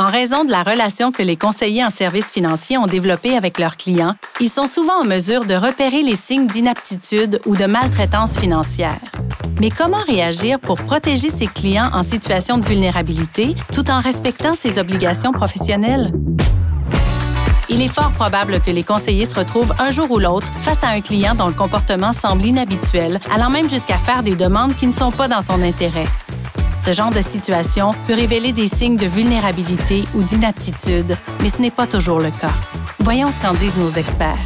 En raison de la relation que les conseillers en services financiers ont développée avec leurs clients, ils sont souvent en mesure de repérer les signes d'inaptitude ou de maltraitance financière. Mais comment réagir pour protéger ses clients en situation de vulnérabilité tout en respectant ses obligations professionnelles? Il est fort probable que les conseillers se retrouvent un jour ou l'autre face à un client dont le comportement semble inhabituel, allant même jusqu'à faire des demandes qui ne sont pas dans son intérêt. Ce genre de situation peut révéler des signes de vulnérabilité ou d'inaptitude, mais ce n'est pas toujours le cas. Voyons ce qu'en disent nos experts.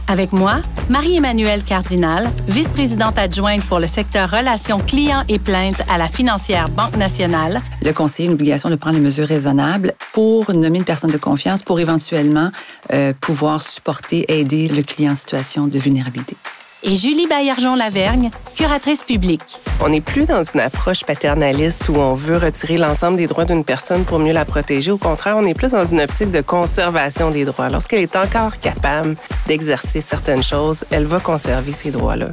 Avec moi, Marie-Emmanuelle Cardinal, vice-présidente adjointe pour le secteur relations clients et plaintes à la financière Banque nationale. Le conseiller a une obligation de prendre les mesures raisonnables pour nommer une personne de confiance pour éventuellement pouvoir supporter, aider le client en situation de vulnérabilité. Et Julie Baillargeon-Lavergne, curatrice publique. On n'est plus dans une approche paternaliste où on veut retirer l'ensemble des droits d'une personne pour mieux la protéger. Au contraire, on est plus dans une optique de conservation des droits. Lorsqu'elle est encore capable d'exercer certaines choses, elle va conserver ces droits-là.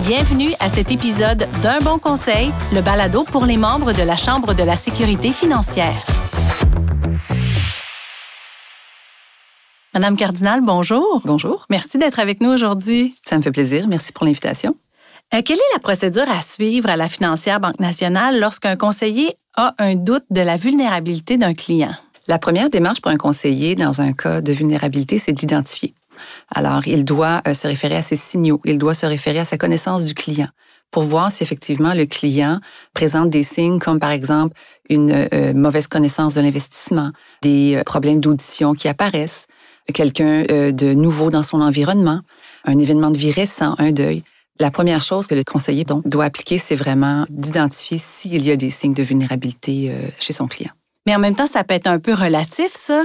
Bienvenue à cet épisode d'Un bon conseil, le balado pour les membres de la Chambre de la sécurité financière. Madame Cardinal, bonjour. Bonjour. Merci d'être avec nous aujourd'hui. Ça me fait plaisir. Merci pour l'invitation. Quelle est la procédure à suivre à la financière Banque nationale lorsqu'un conseiller a un doute de la vulnérabilité d'un client? La première démarche pour un conseiller dans un cas de vulnérabilité, c'est de l'identifier. Alors, il doit se référer à ses signaux, il doit se référer à sa connaissance du client pour voir si effectivement le client présente des signes comme par exemple une mauvaise connaissance de l'investissement, des problèmes d'audition qui apparaissent, quelqu'un de nouveau dans son environnement, un événement de vie récent, un deuil. La première chose que le conseiller doit appliquer, c'est vraiment d'identifier s'il y a des signes de vulnérabilité chez son client. Mais en même temps, ça peut être un peu relatif, ça.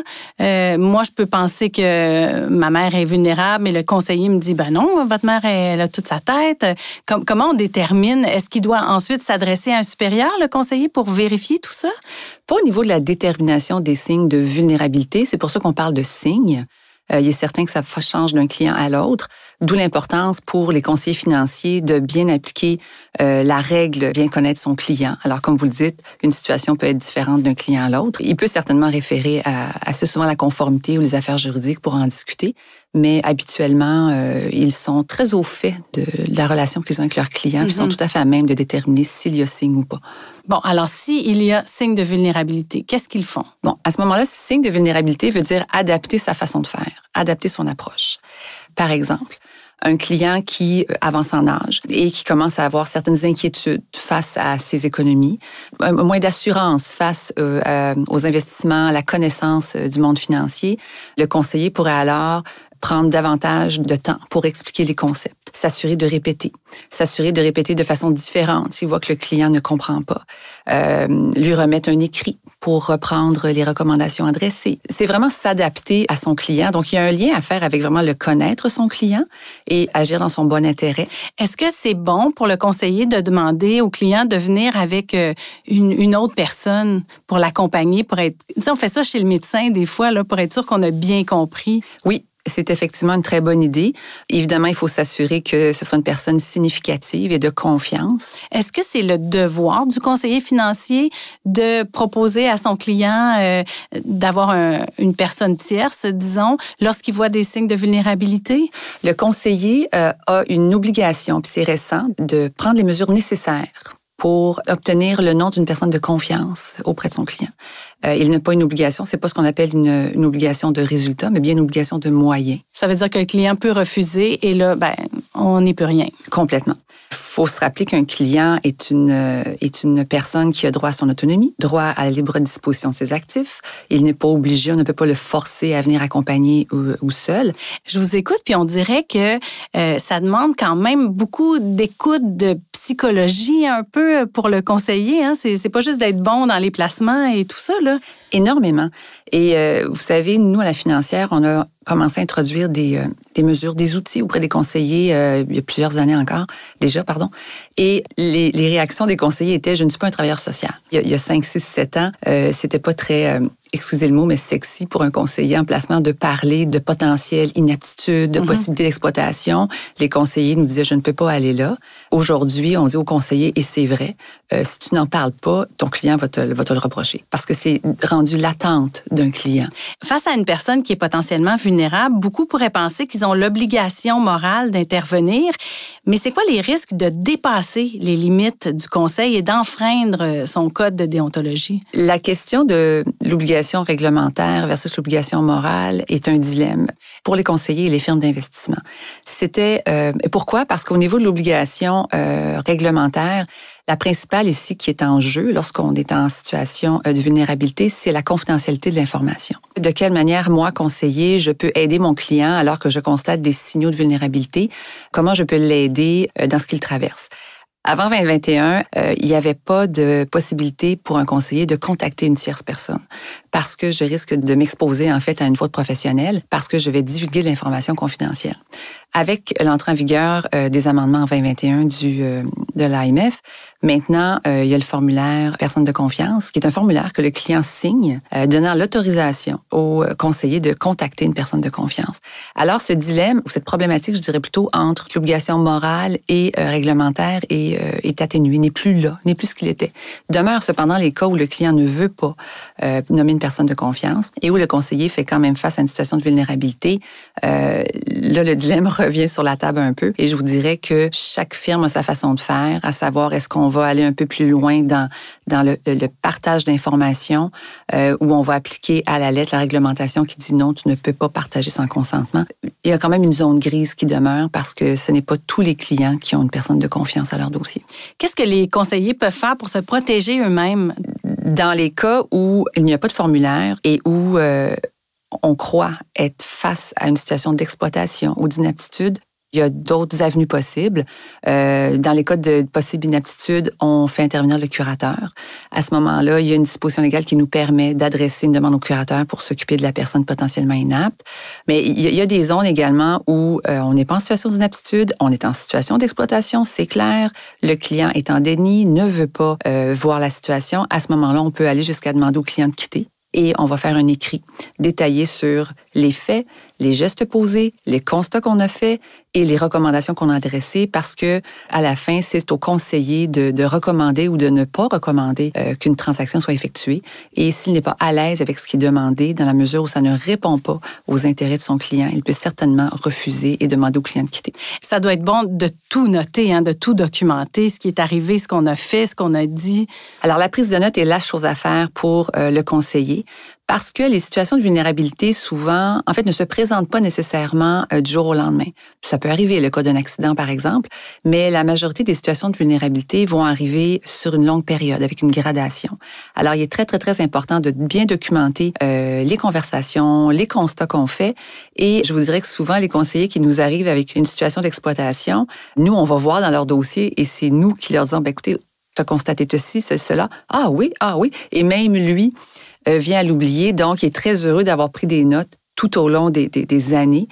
Moi, je peux penser que ma mère est vulnérable, mais le conseiller me dit, ben non, votre mère, elle a toute sa tête. Comment on détermine? Est-ce qu'il doit ensuite s'adresser à un supérieur, le conseiller, pour vérifier tout ça? Pas au niveau de la détermination des signes de vulnérabilité. C'est pour ça qu'on parle de signes. Il est certain que ça change d'un client à l'autre, d'où l'importance pour les conseillers financiers de bien appliquer la règle, bien connaître son client. Alors, comme vous le dites, une situation peut être différente d'un client à l'autre. Il peut certainement référer assez souvent à la conformité ou les affaires juridiques pour en discuter, mais habituellement, ils sont très au fait de la relation qu'ils ont avec leurs clients, puis sont tout à fait à même de déterminer s'il y a signe ou pas. Bon, alors s'il y a signe de vulnérabilité, qu'est-ce qu'ils font? Bon, à ce moment-là, signe de vulnérabilité veut dire adapter sa façon de faire, adapter son approche. Par exemple, un client qui avance en âge et qui commence à avoir certaines inquiétudes face à ses économies, moins d'assurance face aux investissements, à la connaissance du monde financier, le conseiller pourrait alors prendre davantage de temps pour expliquer les concepts, s'assurer de répéter de façon différente s'il voit que le client ne comprend pas, lui remettre un écrit pour reprendre les recommandations adressées. C'est vraiment s'adapter à son client. Donc, il y a un lien à faire avec vraiment le connaître son client et agir dans son bon intérêt. Est-ce que c'est bon pour le conseiller de demander au client de venir avec une autre personne pour l'accompagner, pour être... Tu sais, on fait ça chez le médecin des fois, là, pour être sûr qu'on a bien compris. Oui. C'est effectivement une très bonne idée. Évidemment, il faut s'assurer que ce soit une personne significative et de confiance. Est-ce que c'est le devoir du conseiller financier de proposer à son client d'avoir une personne tierce, disons, lorsqu'il voit des signes de vulnérabilité? Le conseiller a une obligation, puis c'est récent, de prendre les mesures nécessaires pour obtenir le nom d'une personne de confiance auprès de son client. Il n'a pas une obligation, c'est pas ce qu'on appelle une obligation de résultat, mais bien une obligation de moyens. Ça veut dire que le client peut refuser et là, on n'y peut rien. Complètement. Il faut se rappeler qu'un client est une personne qui a droit à son autonomie, droit à la libre disposition de ses actifs. Il n'est pas obligé, on ne peut pas le forcer à venir accompagner ou seul. Je vous écoute, puis on dirait que ça demande quand même beaucoup d'écoute, de psychologie un peu pour le conseiller. Hein? C'est pas juste d'être bon dans les placements et tout ça, là. Énormément. Et vous savez, nous, à la financière, on a commencé à introduire des mesures, des outils auprès des conseillers il y a plusieurs années déjà. Et les réactions des conseillers étaient « je ne suis pas un travailleur social ». Il y a 5, 6, 7 ans, c'était pas très excusez le mot, mais sexy pour un conseiller en placement de parler de potentiel inaptitude, de possibilité d'exploitation. Les conseillers nous disaient, je ne peux pas aller là. Aujourd'hui, on dit aux conseillers, et c'est vrai, si tu n'en parles pas, ton client va te le reprocher parce que c'est rendu l'attente d'un client. Face à une personne qui est potentiellement vulnérable, beaucoup pourraient penser qu'ils ont l'obligation morale d'intervenir. Mais c'est quoi les risques de dépasser les limites du conseil et d'enfreindre son code de déontologie? La question de l'obligation réglementaire versus l'obligation morale est un dilemme pour les conseillers et les firmes d'investissement. Pourquoi? Parce qu'au niveau de l'obligation réglementaire, la principale ici qui est en jeu lorsqu'on est en situation de vulnérabilité, c'est la confidentialité de l'information. De quelle manière, moi, conseiller, je peux aider mon client alors que je constate des signaux de vulnérabilité? Comment je peux l'aider dans ce qu'il traverse? Avant 2021, il n'y avait pas de possibilité pour un conseiller de contacter une tierce personne parce que je risque de m'exposer en fait à une faute professionnelle parce que je vais divulguer de l'information confidentielle. Avec l'entrée en vigueur des amendements en 2021 de l'AMF, maintenant, il y a le formulaire Personne de confiance, qui est un formulaire que le client signe, donnant l'autorisation au conseiller de contacter une personne de confiance. Alors, ce dilemme, ou cette problématique, je dirais plutôt, entre l'obligation morale et réglementaire est atténué, n'est plus là, n'est plus ce qu'il était. Demeurent cependant les cas où le client ne veut pas nommer une personne de confiance et où le conseiller fait quand même face à une situation de vulnérabilité. Là, le dilemme revient sur la table un peu et je vous dirais que chaque firme a sa façon de faire, à savoir est-ce qu'on va aller un peu plus loin dans le partage d'informations où on va appliquer à la lettre la réglementation qui dit non, tu ne peux pas partager sans consentement. Il y a quand même une zone grise qui demeure parce que ce n'est pas tous les clients qui ont une personne de confiance à leur dossier. Qu'est-ce que les conseillers peuvent faire pour se protéger eux-mêmes? Dans les cas où il n'y a pas de formulaire et où on croit être face à une situation d'exploitation ou d'inaptitude, il y a d'autres avenues possibles. Dans les cas de possible inaptitude, on fait intervenir le curateur. À ce moment-là, il y a une disposition légale qui nous permet d'adresser une demande au curateur pour s'occuper de la personne potentiellement inapte. Mais il y a des zones également où on n'est pas en situation d'inaptitude, on est en situation d'exploitation, c'est clair. Le client est en déni, ne veut pas voir la situation. À ce moment-là, on peut aller jusqu'à demander au client de quitter. Et on va faire un écrit détaillé sur les faits, les gestes posés, les constats qu'on a faits et les recommandations qu'on a adressées parce que à la fin, c'est au conseiller de recommander ou de ne pas recommander qu'une transaction soit effectuée. Et s'il n'est pas à l'aise avec ce qui est demandé, dans la mesure où ça ne répond pas aux intérêts de son client, il peut certainement refuser et demander au client de quitter. Ça doit être bon de tout noter, de tout documenter, ce qui est arrivé, ce qu'on a fait, ce qu'on a dit. Alors, la prise de notes est la chose à faire pour le conseiller. Parce que les situations de vulnérabilité, souvent, en fait, ne se présentent pas nécessairement du jour au lendemain. Ça peut arriver, le cas d'un accident, par exemple, mais la majorité des situations de vulnérabilité vont arriver sur une longue période, avec une gradation. Alors, il est très, très, très important de bien documenter les conversations, les constats qu'on fait. Et je vous dirais que souvent, les conseillers qui nous arrivent avec une situation d'exploitation, nous, on va voir dans leur dossier et c'est nous qui leur disons, écoutez, tu as constaté ceci, cela. Ah oui. Et même lui vient à l'oublier, donc il est très heureux d'avoir pris des notes tout au long des années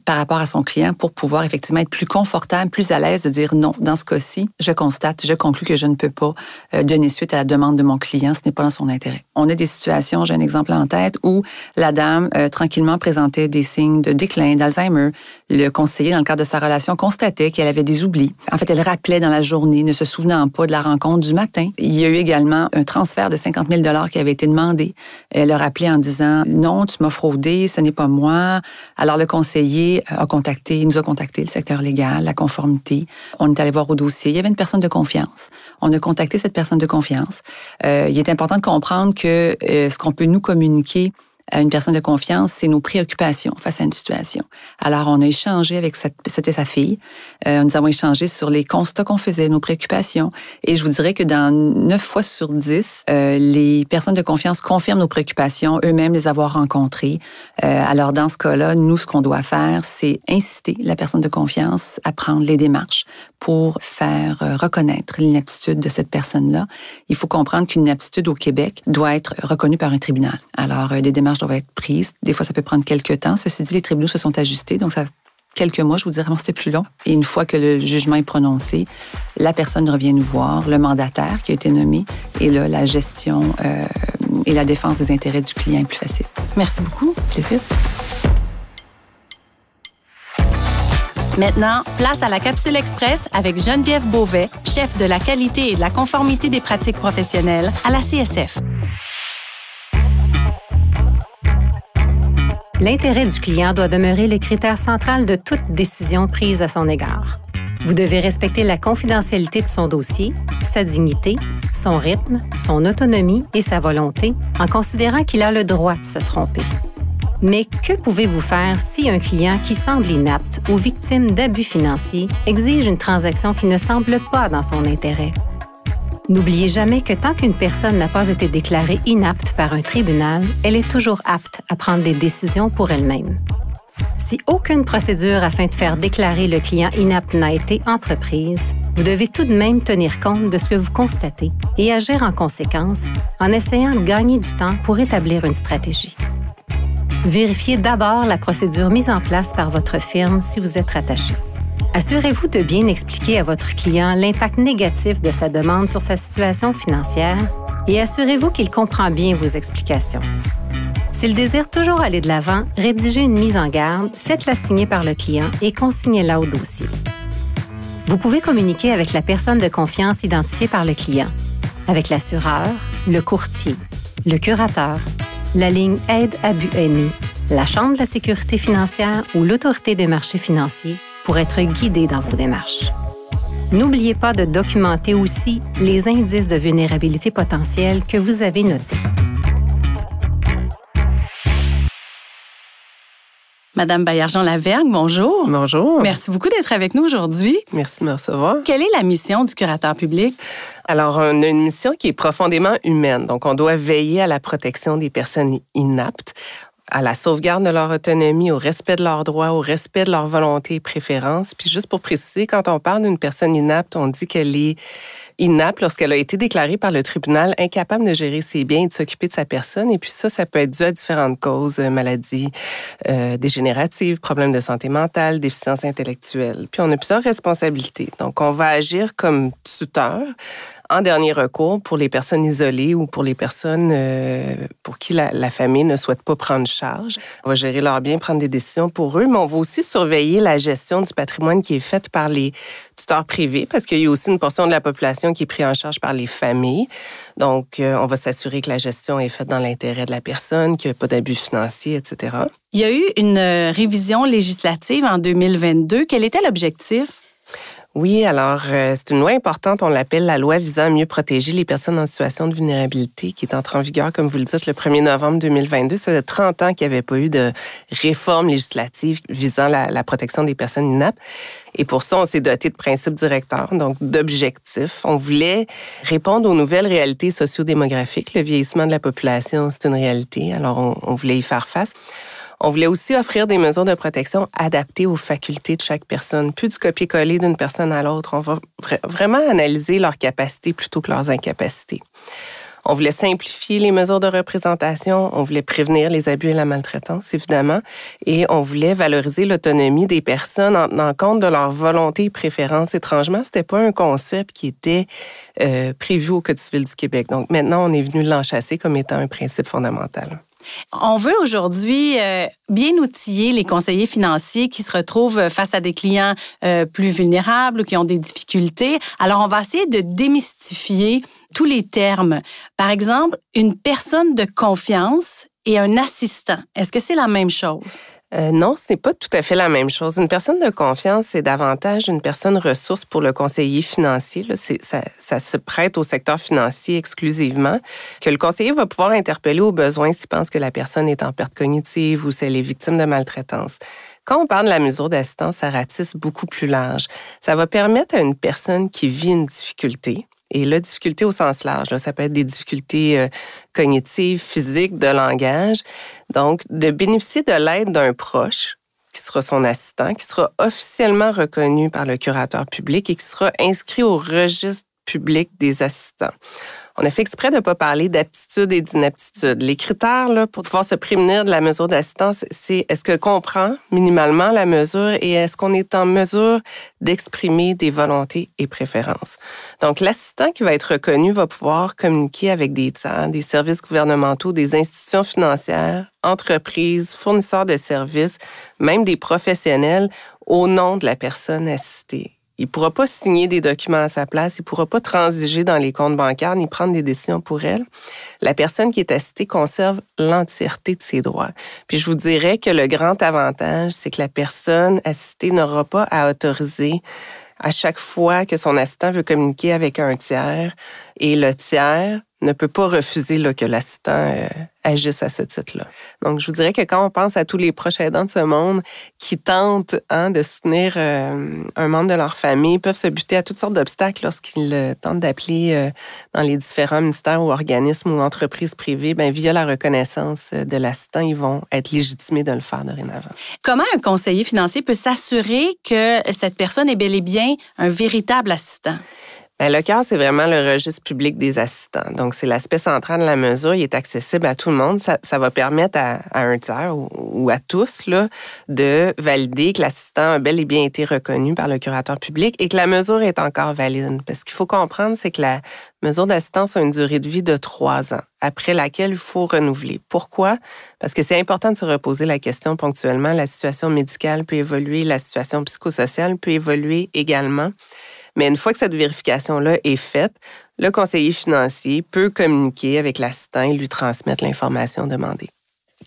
par rapport à son client pour pouvoir effectivement être plus confortable, plus à l'aise de dire non, dans ce cas-ci, je constate, je conclus que je ne peux pas donner suite à la demande de mon client, ce n'est pas dans son intérêt. On a des situations, j'ai un exemple en tête, où la dame tranquillement présentait des signes de déclin, d'Alzheimer. Le conseiller, dans le cadre de sa relation, constatait qu'elle avait des oublis. En fait, elle rappelait dans la journée, ne se souvenant pas de la rencontre du matin. Il y a eu également un transfert de 50 000 $ qui avait été demandé. Elle a rappelé en disant, non, tu m'as fraudé, ce n'est pas moi. Alors, le conseiller nous a contacté, le secteur légal, la conformité. On est allé voir au dossier. Il y avait une personne de confiance. On a contacté cette personne de confiance. Il est important de comprendre que ce qu'on peut nous communiquer à une personne de confiance, c'est nos préoccupations face à une situation. Alors, on a échangé avec c'était sa fille. Nous avons échangé sur les constats qu'on faisait, nos préoccupations. Et je vous dirais que dans 9 fois sur 10, les personnes de confiance confirment nos préoccupations, eux-mêmes les avoir rencontrées. Alors, dans ce cas-là, nous, ce qu'on doit faire, c'est inciter la personne de confiance à prendre les démarches pour faire reconnaître l'inaptitude de cette personne-là. Il faut comprendre qu'une inaptitude au Québec doit être reconnue par un tribunal. Alors, des démarches doivent être prises. Des fois, ça peut prendre quelques temps. Ceci dit, les tribunaux se sont ajustés, donc ça quelques mois, je vous dirais, avant c'était plus long. Et une fois que le jugement est prononcé, la personne revient nous voir, le mandataire qui a été nommé, et là, la gestion et la défense des intérêts du client est plus facile. Merci beaucoup. Plaisir. Maintenant, place à la Capsule Express avec Geneviève Beauvais, chef de la qualité et de la conformité des pratiques professionnelles à la CSF. L'intérêt du client doit demeurer le critère central de toute décision prise à son égard. Vous devez respecter la confidentialité de son dossier, sa dignité, son rythme, son autonomie et sa volonté, en considérant qu'il a le droit de se tromper. Mais que pouvez-vous faire si un client qui semble inapte ou victime d'abus financiers exige une transaction qui ne semble pas dans son intérêt? N'oubliez jamais que tant qu'une personne n'a pas été déclarée inapte par un tribunal, elle est toujours apte à prendre des décisions pour elle-même. Si aucune procédure afin de faire déclarer le client inapte n'a été entreprise, vous devez tout de même tenir compte de ce que vous constatez et agir en conséquence en essayant de gagner du temps pour établir une stratégie. Vérifiez d'abord la procédure mise en place par votre firme si vous êtes rattaché. Assurez-vous de bien expliquer à votre client l'impact négatif de sa demande sur sa situation financière et assurez-vous qu'il comprend bien vos explications. S'il désire toujours aller de l'avant, rédigez une mise en garde, faites-la signer par le client et consignez-la au dossier. Vous pouvez communiquer avec la personne de confiance identifiée par le client, avec l'assureur, le courtier, le curateur, la ligne Aide abus haineux, la Chambre de la sécurité financière ou l'Autorité des marchés financiers pour être guidé dans vos démarches. N'oubliez pas de documenter aussi les indices de vulnérabilité potentiels que vous avez notés. Madame Baillargeon-Lavergne, bonjour. Bonjour. Merci beaucoup d'être avec nous aujourd'hui. Merci de me recevoir. Quelle est la mission du curateur public? Alors, on a une mission qui est profondément humaine. Donc, on doit veiller à la protection des personnes inaptes, à la sauvegarde de leur autonomie, au respect de leurs droits, au respect de leur volonté et préférences. Puis juste pour préciser, quand on parle d'une personne inapte, on dit qu'elle est inapte lorsqu'elle a été déclarée par le tribunal incapable de gérer ses biens et de s'occuper de sa personne. Et puis ça peut être dû à différentes causes, maladies dégénératives, problèmes de santé mentale, déficience intellectuelle. Puis on a plusieurs responsabilités. Donc, on va agir comme tuteur en dernier recours pour les personnes isolées ou pour les personnes pour qui la famille ne souhaite pas prendre charge. On va gérer leurs biens, prendre des décisions pour eux, mais on va aussi surveiller la gestion du patrimoine qui est faite par les tuteurs privés, parce qu'il y a aussi une portion de la population qui est prise en charge par les familles. Donc, on va s'assurer que la gestion est faite dans l'intérêt de la personne, qu'il n'y a pas d'abus financiers, etc. Il y a eu une révision législative en 2022. Quel était l'objectif? Oui, alors, c'est une loi importante, on l'appelle la loi visant à mieux protéger les personnes en situation de vulnérabilité, qui est entrée en vigueur, comme vous le dites, le 1er novembre 2022. Ça fait 30 ans qu'il n'y avait pas eu de réforme législative visant la protection des personnes inaptes. Et pour ça, on s'est doté de principes directeurs, donc d'objectifs. On voulait répondre aux nouvelles réalités socio-démographiques. Le vieillissement de la population, c'est une réalité, alors on voulait y faire face. On voulait aussi offrir des mesures de protection adaptées aux facultés de chaque personne, plus du copier-coller d'une personne à l'autre. On va vraiment analyser leurs capacités plutôt que leurs incapacités. On voulait simplifier les mesures de représentation, on voulait prévenir les abus et la maltraitance, évidemment, et on voulait valoriser l'autonomie des personnes en tenant compte de leurs volontés et préférences. Étrangement, c'était pas un concept qui était prévu au Code civil du Québec. Donc maintenant, on est venu l'enchasser comme étant un principe fondamental. On veut aujourd'hui bien outiller les conseillers financiers qui se retrouvent face à des clients plus vulnérables ou qui ont des difficultés. Alors, on va essayer de démystifier tous les termes. Par exemple, une personne de confiance et un assistant. Est-ce que c'est la même chose? Non, ce n'est pas tout à fait la même chose. Une personne de confiance, c'est davantage une personne ressource pour le conseiller financier. Là, ça se prête au secteur financier exclusivement, que le conseiller va pouvoir interpeller au besoin s'il pense que la personne est en perte cognitive ou si elle est victime de maltraitance. Quand on parle de la mesure d'assistance, ça ratisse beaucoup plus large. Ça va permettre à une personne qui vit une difficulté, et la difficulté au sens large, là, ça peut être des difficultés cognitives, physiques, de langage. Donc, de bénéficier de l'aide d'un proche, qui sera son assistant, qui sera officiellement reconnu par le curateur public et qui sera inscrit au registre public des assistants. On a fait exprès de ne pas parler d'aptitude et d'inaptitude. Les critères là, pour pouvoir se prémunir de la mesure d'assistance, c'est est-ce qu'on comprend minimalement la mesure et est-ce qu'on est en mesure d'exprimer des volontés et préférences. Donc, l'assistant qui va être reconnu va pouvoir communiquer avec des tiers, des services gouvernementaux, des institutions financières, entreprises, fournisseurs de services, même des professionnels au nom de la personne assistée. Il ne pourra pas signer des documents à sa place, il ne pourra pas transiger dans les comptes bancaires ni prendre des décisions pour elle. La personne qui est assistée conserve l'entièreté de ses droits. Puis je vous dirais que le grand avantage, c'est que la personne assistée n'aura pas à autoriser à chaque fois que son assistant veut communiquer avec un tiers et le tiers ne peut pas refuser là, que l'assistant agisse à ce titre-là. Donc, je vous dirais que quand on pense à tous les proches aidants de ce monde qui tentent de soutenir un membre de leur famille, peuvent se buter à toutes sortes d'obstacles lorsqu'ils tentent d'appeler dans les différents ministères ou organismes ou entreprises privées, via la reconnaissance de l'assistant, ils vont être légitimés de le faire dorénavant. Comment un conseiller financier peut s'assurer que cette personne est bel et bien un véritable assistant? Le cœur, c'est vraiment le registre public des assistants. Donc, c'est l'aspect central de la mesure. Il est accessible à tout le monde. Ça va permettre à un tiers ou à tous là, de valider que l'assistant a bel et bien été reconnu par le curateur public et que la mesure est encore valide. Parce qu'il faut comprendre, c'est que la mesure d'assistance a une durée de vie de 3 ans, après laquelle il faut renouveler. Pourquoi? Parce que c'est important de se reposer la question ponctuellement. La situation médicale peut évoluer, la situation psychosociale peut évoluer également. Mais une fois que cette vérification-là est faite, le conseiller financier peut communiquer avec l'assistant et lui transmettre l'information demandée.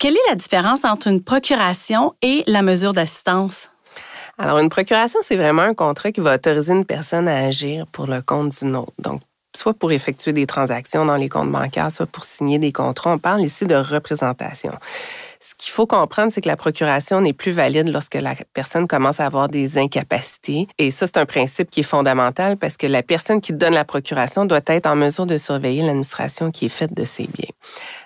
Quelle est la différence entre une procuration et la mesure d'assistance? Alors, une procuration, c'est vraiment un contrat qui va autoriser une personne à agir pour le compte d'une autre. Donc, soit pour effectuer des transactions dans les comptes bancaires, soit pour signer des contrats. On parle ici de représentation. Ce qu'il faut comprendre, c'est que la procuration n'est plus valide lorsque la personne commence à avoir des incapacités. Et ça, c'est un principe qui est fondamental parce que la personne qui donne la procuration doit être en mesure de surveiller l'administration qui est faite de ses biens.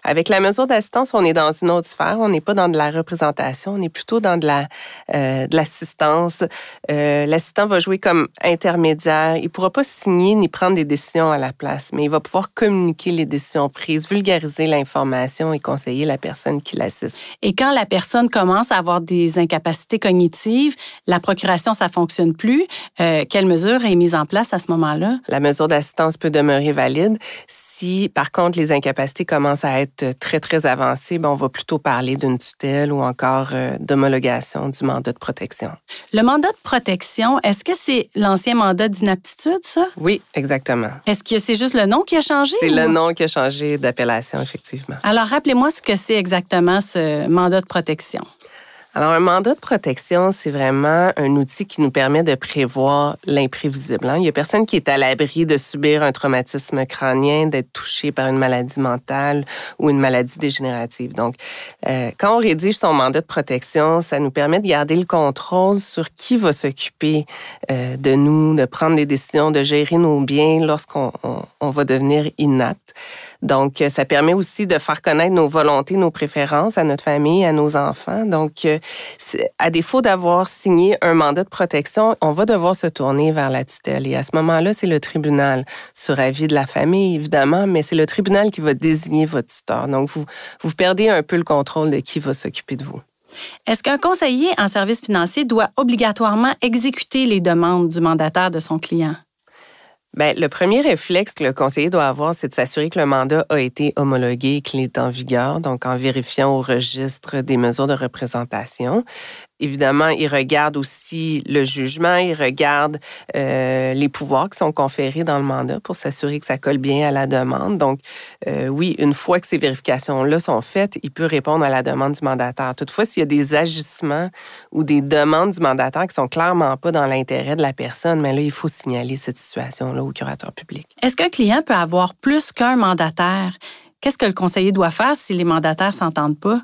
Avec la mesure d'assistance, on est dans une autre sphère. On n'est pas dans de la représentation, on est plutôt dans de l'assistance. L'assistant va jouer comme intermédiaire. Il ne pourra pas signer ni prendre des décisions à la place, mais il va pouvoir communiquer les décisions prises, vulgariser l'information et conseiller la personne qui l'assiste. Et quand la personne commence à avoir des incapacités cognitives, la procuration, ça ne fonctionne plus. Quelle mesure est mise en place à ce moment-là? La mesure d'assistance peut demeurer valide. Si, par contre, les incapacités commencent à être très, très avancées, on va plutôt parler d'une tutelle ou encore d'homologation du mandat de protection. Le mandat de protection, est-ce que c'est l'ancien mandat d'inaptitude, ça? Oui, exactement. Est-ce que c'est juste le nom qui a changé? C'est le nom qui a changé d'appellation, effectivement. Alors, rappelez-moi ce que c'est exactement ce mandat de protection. Alors, un mandat de protection, c'est vraiment un outil qui nous permet de prévoir l'imprévisible. Il n'y a personne qui est à l'abri de subir un traumatisme crânien, d'être touché par une maladie mentale ou une maladie dégénérative. Donc, quand on rédige son mandat de protection, ça nous permet de garder le contrôle sur qui va s'occuper de nous, de prendre des décisions, de gérer nos biens lorsqu'on va devenir inapte. Donc, ça permet aussi de faire connaître nos volontés, nos préférences à notre famille, à nos enfants. Donc, à défaut d'avoir signé un mandat de protection, on va devoir se tourner vers la tutelle. Et à ce moment-là, c'est le tribunal, sur avis de la famille, évidemment, mais c'est le tribunal qui va désigner votre tuteur. Donc, vous perdez un peu le contrôle de qui va s'occuper de vous. Est-ce qu'un conseiller en services financiers doit obligatoirement exécuter les demandes du mandataire de son client? Le premier réflexe que le conseiller doit avoir, c'est de s'assurer que le mandat a été homologué et qu'il est en vigueur, donc en vérifiant au registre des mesures de représentation. Évidemment, il regarde aussi le jugement, il regarde les pouvoirs qui sont conférés dans le mandat pour s'assurer que ça colle bien à la demande. Donc, oui, une fois que ces vérifications-là sont faites, il peut répondre à la demande du mandataire. Toutefois, s'il y a des agissements ou des demandes du mandataire qui sont clairement pas dans l'intérêt de la personne, mais là, il faut signaler cette situation-là au curateur public. Est-ce qu'un client peut avoir plus qu'un mandataire? Qu'est-ce que le conseiller doit faire si les mandataires s'entendent pas?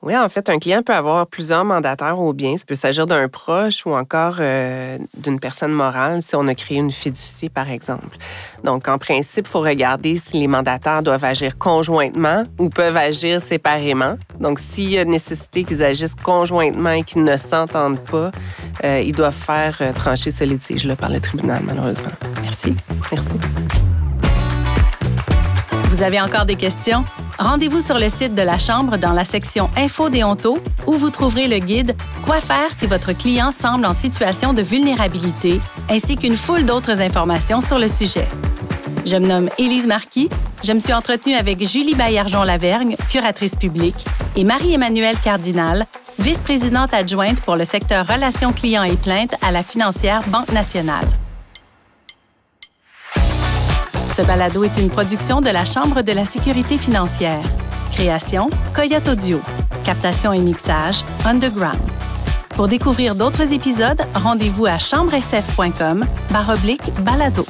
Oui, en fait, un client peut avoir plusieurs mandataires au bien. Ça peut s'agir d'un proche ou encore d'une personne morale si on a créé une fiducie, par exemple. Donc, en principe, il faut regarder si les mandataires doivent agir conjointement ou peuvent agir séparément. Donc, s'il y a nécessité qu'ils agissent conjointement et qu'ils ne s'entendent pas, ils doivent faire trancher ce litige-là par le tribunal, malheureusement. Merci. Merci. Vous avez encore des questions? Rendez-vous sur le site de la Chambre dans la section Info déonto où vous trouverez le guide Quoi faire si votre client semble en situation de vulnérabilité ainsi qu'une foule d'autres informations sur le sujet. Je me nomme Élise Marquis. Je me suis entretenue avec Julie Baillargeon-Lavergne, curatrice publique, et Marie-Emmanuelle Cardinal, vice-présidente adjointe pour le secteur relations clients et plaintes à la financière Banque Nationale. Ce balado est une production de la Chambre de la sécurité financière. Création, Coyote Audio. Captation et mixage, Underground. Pour découvrir d'autres épisodes, rendez-vous à chambresf.com/balado.